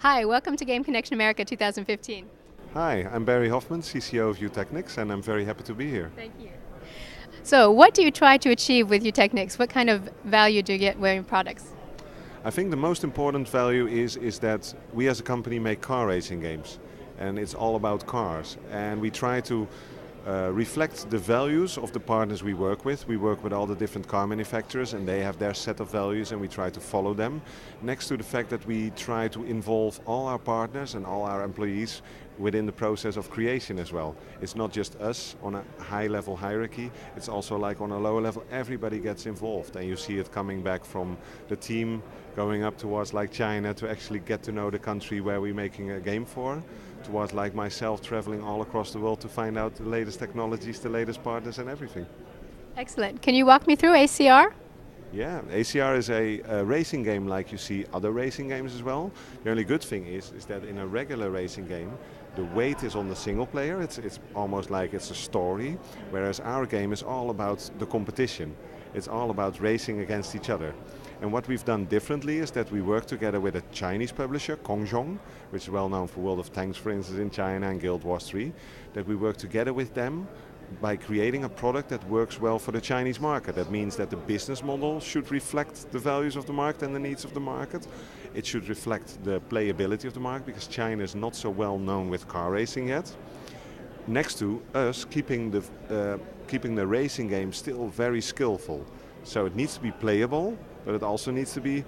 Hi, welcome to Game Connection America 2015. Hi, I'm Barry Hoffmann, CCO of Eutechnyx, and I'm very happy to be here. Thank you. So, what do you try to achieve with Eutechnyx? What kind of value do you get with your products? I think the most important value is that we as a company make car racing games, and it's all about cars. And we try to reflect the values of the partners we work with. We work with all the different car manufacturers, and they have their set of values, and we try to follow them. Next to the fact that we try to involve all our partners and all our employees within the process of creation as well. It's not just us on a high level hierarchy, it's also like on a lower level, everybody gets involved, and you see it coming back from the team going up towards like China to actually get to know the country where we're making a game for, towards like myself traveling all across the world to find out the latest technologies, the latest partners and everything. Excellent. Can you walk me through ACR? Yeah, ACR is a racing game like you see other racing games as well. The only good thing is that in a regular racing game, the weight is on the single player. It's almost like it's a story, whereas our game is all about the competition. It's all about racing against each other. And what we've done differently is that we work together with a Chinese publisher, Kongjong, which is well known for World of Tanks, for instance, in China, and Guild Wars 3, that we work together with them by creating a product that works well for the Chinese market. That means that the business model should reflect the values of the market and the needs of the market. It should reflect the playability of the market, because China is not so well known with car racing yet. Next to us keeping the racing game still very skillful. So it needs to be playable, but it also needs to be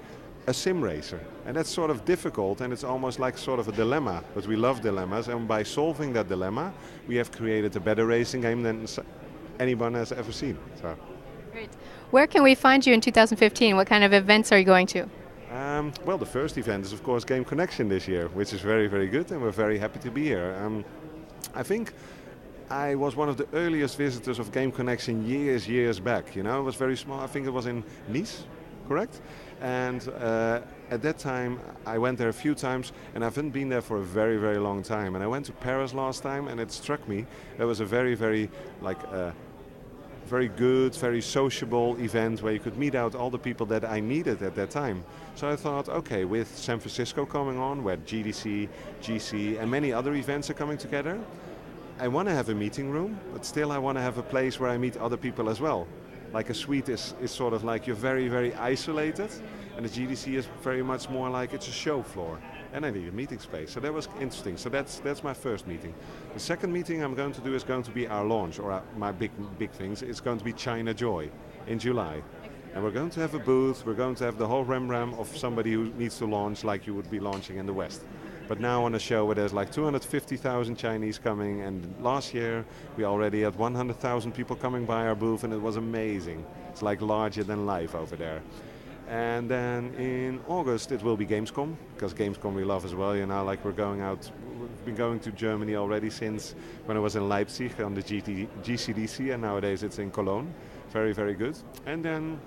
a sim racer. And that's sort of difficult, and it's almost like sort of a dilemma, but we love dilemmas, and by solving that dilemma, we have created a better racing game than anyone has ever seen. So. Great. Where can we find you in 2015? What kind of events are you going to? Well, the first event is of course Game Connection this year, which is very, very good, and we're very happy to be here. I think I was one of the earliest visitors of Game Connection years back. You know, it was very small. I think it was in Nice, correct? And at that time, I went there a few times, and I haven't been there for a very, very long time. And I went to Paris last time, and it struck me that was a very, very very good, very sociable event where you could meet out all the people that I needed at that time. So I thought, okay, with San Francisco coming on, where GDC, GC, and many other events are coming together, I want to have a meeting room, but still I want to have a place where I meet other people as well. Like a suite is sort of like you're very, very isolated, and the GDC is very much more like it's a show floor. And I need a meeting space. So that was interesting. So that's my first meeting. The second meeting I'm going to do is going to be our launch, or my big things. It's going to be China Joy in July. And we're going to have a booth, we're going to have the whole ram of somebody who needs to launch like you would be launching in the West. But now on a show where there's like 250,000 Chinese coming, and last year we already had 100,000 people coming by our booth, and it was amazing. It's like larger than life over there. And then in August it will be Gamescom, because Gamescom we love as well. You know, like we're going out, we've been going to Germany already since when I was in Leipzig on the GCDC, and nowadays it's in Cologne. Very, very good. And then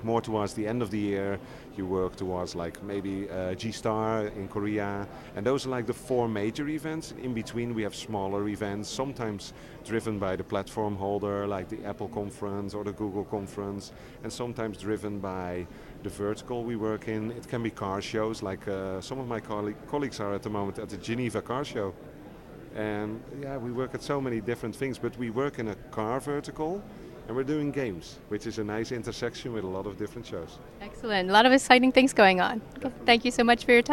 more towards the end of the year, you work towards like maybe G-Star in Korea, and those are like the four major events. In between we have smaller events, sometimes driven by the platform holder, like the Apple conference or the Google conference, and sometimes driven by the vertical we work in. It can be car shows, like some of my colleagues are at the moment at the Geneva car show. And yeah, we work at so many different things, but we work in a car vertical, and we're doing games, which is a nice intersection with a lot of different shows. Excellent. A lot of exciting things going on. Okay. Thank you so much for your time.